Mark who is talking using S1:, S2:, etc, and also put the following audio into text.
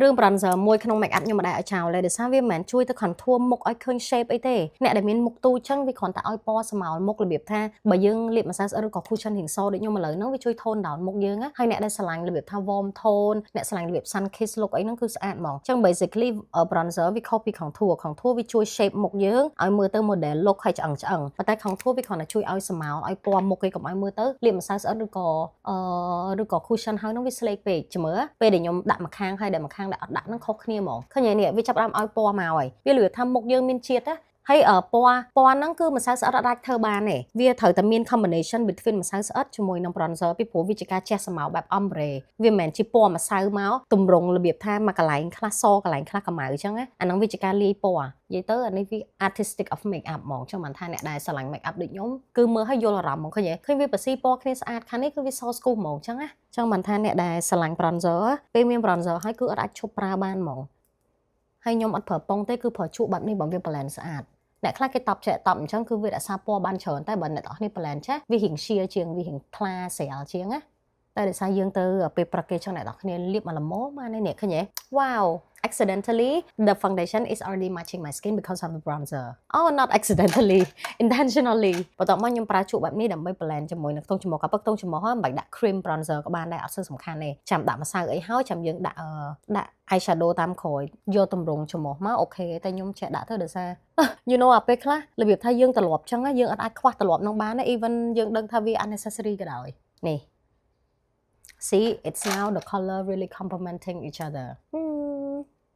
S1: រឿង bronzer មួយក្នុង make up ខ្ញុំមិនដែលឲ្យចោលទេដោយសារវាមិនមែនជួយទៅ contour មុខឲ្យឃើញ shape អីទេអ្នកដែលមានមុខទូអញ្ចឹងវាគ្រាន់តែឲ្យពណ៌ស្មៅមុខរបៀបថាបើយើងលាបម្សៅស្អិតឬក៏ cushion រៀងសដូចខ្ញុំឥឡូវហ្នឹងវាជួយ tone down មុខយើងណាហើយអ្នកដែលស្រឡាញ់របៀបថា warm tone អ្នកស្រឡាញ់របៀប sun kiss look អីហ្នឹងគឺស្អាតហ្មងអញ្ចឹង basically bronzer វាខុសពី contour វាជួយ shape មុខយើងឲ្យមើលទៅ model look ហើយឆ្អឹងប៉ុន្តែ contour វាគ្រាន់តែជួយឲ្យស្មៅឲ្យពណ៌មុខឯងកុំឲ្យមើលទៅលាបម្សៅស្អិតឬក៏ cushion ហើយហ្នឹងវា slake ពេកជមើពេលដែលខ្ញុំដាក់ម្ខាងហើយដែលម្ខាងដែលអត់ដាក់ហ្នឹងខុសគ្នាហ្មងឃើញនេះវាចាប់ផ្ដើមឲ្យពណ៌មកហើយវាលឿនថាមុខយើងមានជាតិណាហើយពណ៌ហ្នឹងគឺម្សៅស្អិតអត់អាចធ្វើបានទេវាត្រូវតែមាន combination between ម្សៅស្អិតជាមួយនឹង bronzer ពីព្រោះវាជាការជះស្មៅបែប ombre វាមិនមែនជាពណ៌ម្សៅមកទម្រង់របៀបថាមកកន្លែងខ្លះសកន្លែងខ្លះកម្ៅអញ្ចឹងណាអាហ្នឹងវាជាការលាយពណ៌និយាយទៅអានេះវា artistic of make up ហ្មងចឹងបានថាអ្នកដែលស្រឡាញ់ make up ដូចខ្ញុំគឺមើលឲ្យយល់អារម្មណ៍ហ្មងឃើញវាបស៊ីពណ៌គ្នាស្អាតខាងនេះគឺវាសស្គូហ្មងចឹងណាចឹងបានថាអ្នកដែលស្រឡាញ់ bronzer ពេលមាន bronzer ហើយគឺអត់អាចឈប់ប្រើបានហ្មងហើយខ្ញុំអត់ប្រើប៉ុងទេគឺប្រើជក់បែបនេះបើវា blend ស្អាតអ្នកខ្លះគេតបអញ្ចឹងគឺវារក្សាពណ៌បានច្រើនតែបើអ្នកទាំងអស់នេះ blend ចេះវារៀង sheer ជាងវារៀងថ្លាស្រាលជាងណាតែដោយសារយើងទៅពេលព្រឹកគេចឹងអ្នកទាំងគ្នាលាបមកល្មមបាននេះឃើញទេ Wow accidentally the foundation is already matching my skin because of the bronzer oh not accidentally intentionally បន្ទាប់មកខ្ញុំប្រើជក់បែបនេះដើម្បី blend ជាមួយនឹងខ្ទង់ច្រមុះក៏ប៉ុន្តែខ្ទង់ច្រមុះមិនបាច់ដាក់ cream bronzer ក៏បានដែរអត់សូវសំខាន់ទេចាំដាក់ម្សៅអីហើយចាំយើងដាក់ eyeshadow តាមក្រោយយកតម្រង់ច្រមុះមកអូខេតែខ្ញុំចេះដាក់ទៅដោយសារ you know ពេលខ្លះរបៀបថាយើងត្រឡប់ចឹងយើងអត់អាចខ្វះត្រឡប់នឹងបានទេ even យើងដឹងថាវា unnecessary ក៏ដោយនេះSee, it's now the color really complementing each other.